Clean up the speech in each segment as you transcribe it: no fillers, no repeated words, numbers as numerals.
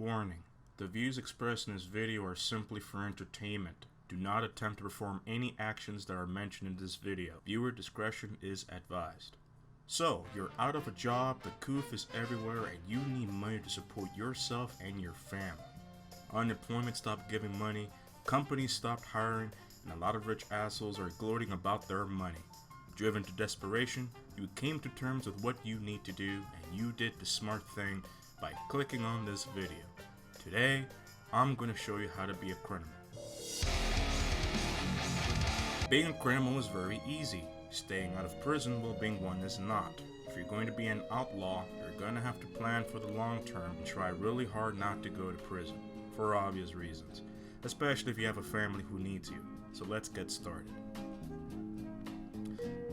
Warning: the views expressed in this video are simply for entertainment. Do not attempt to perform any actions that are mentioned in this video. Viewer discretion is advised. So, you're out of a job, the coof is everywhere, and you need money to support yourself and your family. Unemployment stopped giving money, companies stopped hiring, and a lot of rich assholes are gloating about their money. Driven to desperation, you came to terms with what you need to do, and you did the smart thing by clicking on this video. Today, I'm going to show you how to be a criminal. Being a criminal is very easy. Staying out of prison while being one is not. If you're going to be an outlaw, you're going to have to plan for the long term and try really hard not to go to prison, for obvious reasons, especially if you have a family who needs you. So let's get started.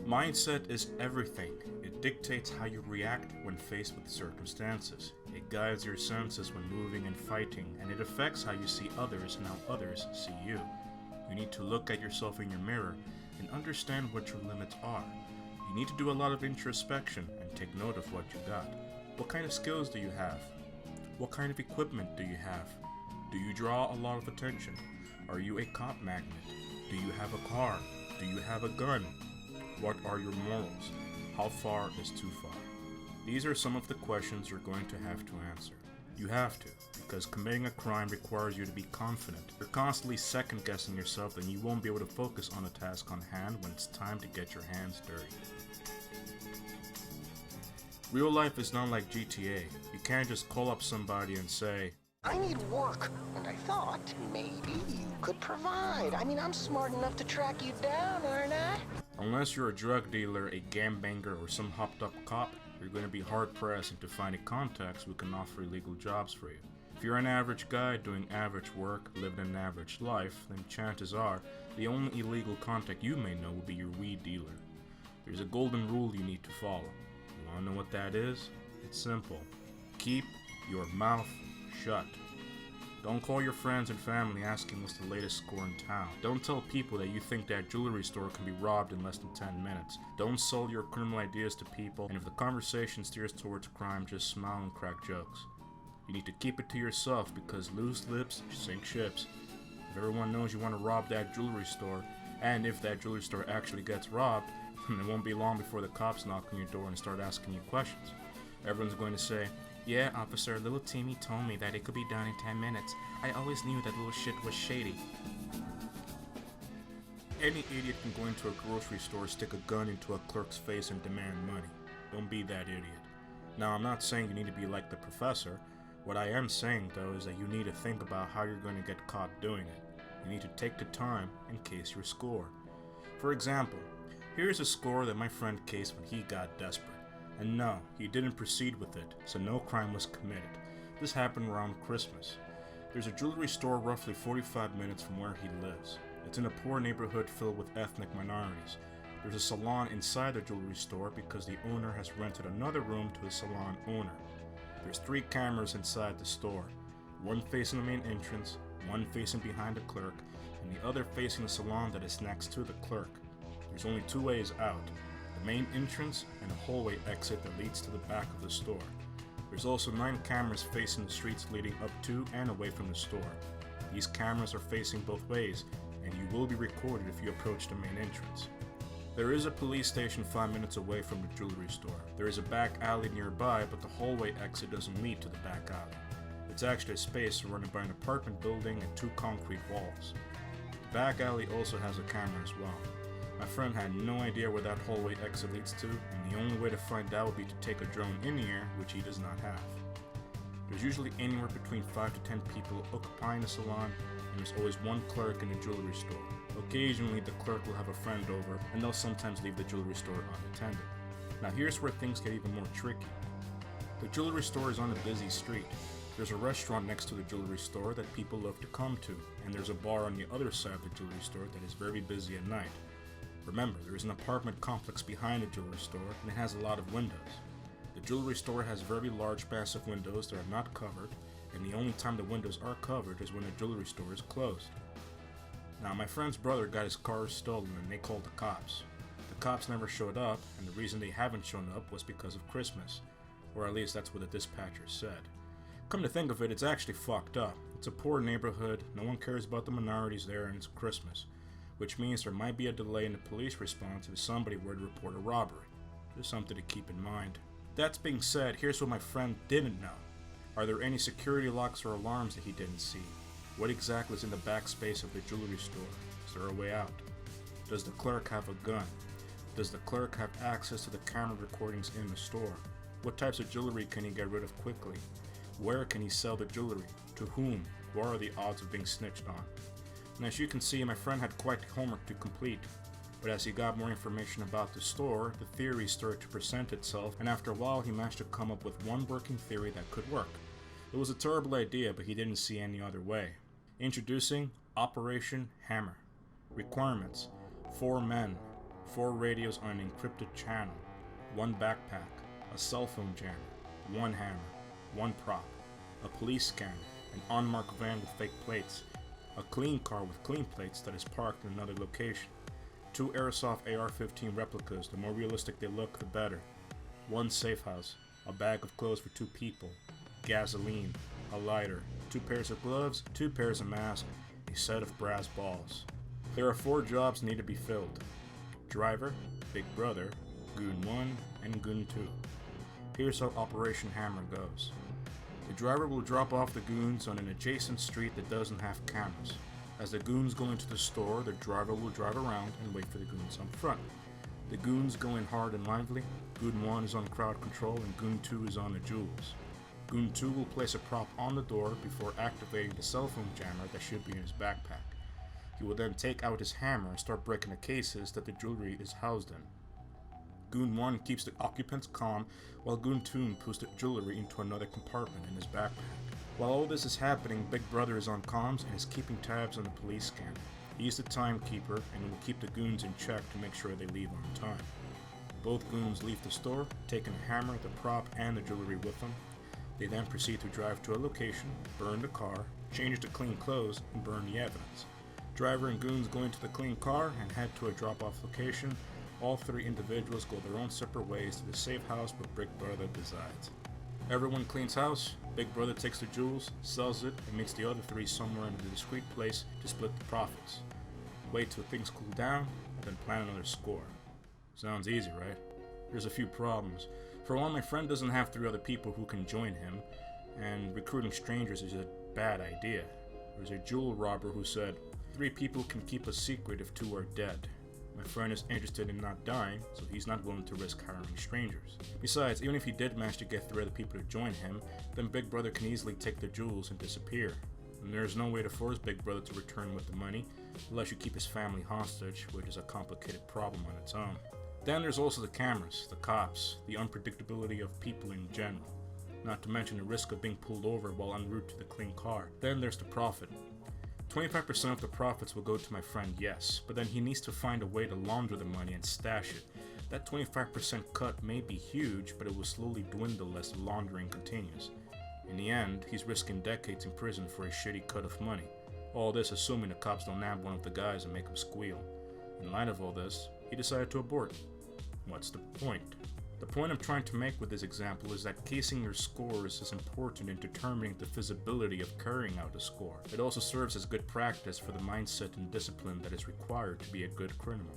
Mindset is everything. It dictates how you react when faced with circumstances. It guides your senses when moving and fighting, and it affects how you see others and how others see you. You need to look at yourself in your mirror and understand what your limits are. You need to do a lot of introspection and take note of what you got. What kind of skills do you have? What kind of equipment do you have? Do you draw a lot of attention? Are you a cop magnet? Do you have a car? Do you have a gun? What are your morals? How far is too far? These are some of the questions you're going to have to answer. You have to, because committing a crime requires you to be confident. You're constantly second guessing yourself, then you won't be able to focus on the task on hand when it's time to get your hands dirty. Real life is not like GTA. You can't just call up somebody and say, I need work, and I thought maybe you could provide. I mean, I'm smart enough to track you down, aren't I? Unless you're a drug dealer, a gangbanger, or some hopped up cop, you're going to be hard-pressed into finding contacts who can offer illegal jobs for you. If you're an average guy doing average work, living an average life, then chances are the only illegal contact you may know will be your weed dealer. There's a golden rule you need to follow. You want to know what that is? It's simple. Keep your mouth shut. Don't call your friends and family asking what's the latest score in town. Don't tell people that you think that jewelry store can be robbed in less than 10 minutes. Don't sell your criminal ideas to people, and if the conversation steers towards crime, just smile and crack jokes. You need to keep it to yourself because loose lips sink ships. If everyone knows you want to rob that jewelry store, and if that jewelry store actually gets robbed, then it won't be long before the cops knock on your door and start asking you questions. Everyone's going to say, yeah, officer, little Timmy told me that it could be done in 10 minutes. I always knew that little shit was shady. Any idiot can go into a grocery store, stick a gun into a clerk's face and demand money. Don't be that idiot. Now, I'm not saying you need to be like the professor. What I am saying, though, is that you need to think about how you're going to get caught doing it. You need to take the time and case your score. For example, here's a score that my friend cased when he got desperate. And no, he didn't proceed with it, so no crime was committed. This happened around Christmas. There's a jewelry store roughly 45 minutes from where he lives. It's in a poor neighborhood filled with ethnic minorities. There's a salon inside the jewelry store because the owner has rented another room to the salon owner. There's 3 cameras inside the store, one facing the main entrance, one facing behind the clerk, and the other facing the salon that is next to the clerk. There's only 2 ways out. The main entrance and a hallway exit that leads to the back of the store. There's also 9 cameras facing the streets leading up to and away from the store. These cameras are facing both ways, and you will be recorded if you approach the main entrance. There is a police station 5 minutes away from the jewelry store. There is a back alley nearby, but the hallway exit doesn't lead to the back alley. It's actually a space surrounded by an apartment building and 2 concrete walls. The back alley also has a camera as well. My friend had no idea where that hallway exit leads to, and the only way to find out would be to take a drone in the air, which he does not have. There's usually anywhere between 5 to 10 people occupying the salon, and there's always one clerk in the jewelry store. Occasionally, the clerk will have a friend over, and they'll sometimes leave the jewelry store unattended. Now here's where things get even more tricky. The jewelry store is on a busy street. There's a restaurant next to the jewelry store that people love to come to, and there's a bar on the other side of the jewelry store that is very busy at night. Remember, there is an apartment complex behind the jewelry store, and it has a lot of windows. The jewelry store has very large massive windows that are not covered, and the only time the windows are covered is when the jewelry store is closed. Now, my friend's brother got his car stolen and they called the cops. The cops never showed up, and the reason they haven't shown up was because of Christmas, or at least that's what the dispatcher said. Come to think of it, it's actually fucked up. It's a poor neighborhood, no one cares about the minorities there, and it's Christmas, which means there might be a delay in the police response if somebody were to report a robbery. Just something to keep in mind. That being said, here's what my friend didn't know. Are there any security locks or alarms that he didn't see? What exactly is in the backspace of the jewelry store? Is there a way out? Does the clerk have a gun? Does the clerk have access to the camera recordings in the store? What types of jewelry can he get rid of quickly? Where can he sell the jewelry? To whom? What are the odds of being snitched on? And as you can see, my friend had quite the homework to complete. But as he got more information about the store, the theory started to present itself, and after a while he managed to come up with one working theory that could work. It was a terrible idea, but he didn't see any other way. Introducing Operation Hammer. Requirements: 4 men, 4 radios on an encrypted channel, 1 backpack, a cell phone jammer, 1 hammer, 1 prop, a police scanner, an unmarked van with fake plates, a clean car with clean plates that is parked in another location, 2 airsoft AR-15 replicas. The more realistic they look, the better, 1 safe house, a bag of clothes for 2 people, gasoline, a lighter, 2 pairs of gloves, 2 pairs of masks, a set of brass balls. There are 4 jobs need to be filled: driver, Big Brother, Goon 1, and Goon 2. Here's how Operation Hammer goes. The driver will drop off the goons on an adjacent street that doesn't have cameras. As the goons go into the store, the driver will drive around and wait for the goons on front. The goons go in hard and lively. Goon 1 is on crowd control and Goon 2 is on the jewels. Goon 2 will place a prop on the door before activating the cell phone jammer that should be in his backpack. He will then take out his hammer and start breaking the cases that the jewelry is housed in. Goon 1 keeps the occupants calm, while Goon 2 puts the jewelry into another compartment in his backpack. While all this is happening, Big Brother is on comms and is keeping tabs on the police scanner. He is the timekeeper and will keep the goons in check to make sure they leave on time. Both goons leave the store, taking the hammer, the prop, and the jewelry with them. They then proceed to drive to a location, burn the car, change to clean clothes, and burn the evidence. Driver and goons go into the clean car and head to a drop-off location. All 3 individuals go their own separate ways to the safe house where Big Brother resides. Everyone cleans house, Big Brother takes the jewels, sells it, and meets the other 3 somewhere in a discreet place to split the profits. Wait till things cool down, and then plan another score. Sounds easy, right? There's a few problems. For one, my friend doesn't have 3 other people who can join him, and recruiting strangers is a bad idea. There's a jewel robber who said, 3 people can keep a secret if 2 are dead. My friend is interested in not dying, so he's not willing to risk hiring strangers. Besides, even if he did manage to get 3 other people to join him, then Big Brother can easily take the jewels and disappear. And there's no way to force Big Brother to return with the money, unless you keep his family hostage, which is a complicated problem on its own. Then there's also the cameras, the cops, the unpredictability of people in general, not to mention the risk of being pulled over while en route to the clean car. Then there's the profit. 25% of the profits will go to my friend, yes, but then he needs to find a way to launder the money and stash it. That 25% cut may be huge, but it will slowly dwindle as the laundering continues. In the end, he's risking decades in prison for a shitty cut of money. All this assuming the cops don't nab one of the guys and make him squeal. In light of all this, he decided to abort. What's the point? The point I'm trying to make with this example is that casing your scores is important in determining the feasibility of carrying out a score. It also serves as good practice for the mindset and discipline that is required to be a good criminal.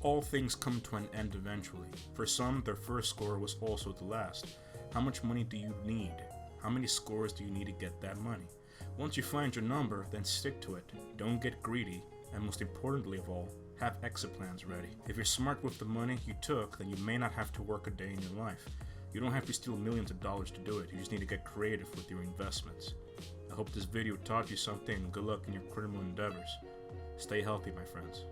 All things come to an end eventually. For some, their first score was also the last. How much money do you need? How many scores do you need to get that money? Once you find your number, then stick to it. Don't get greedy, and most importantly of all, have exit plans ready. If you're smart with the money you took, then you may not have to work a day in your life. You don't have to steal millions of dollars to do it, you just need to get creative with your investments. I hope this video taught you something and good luck in your criminal endeavors. Stay healthy, my friends.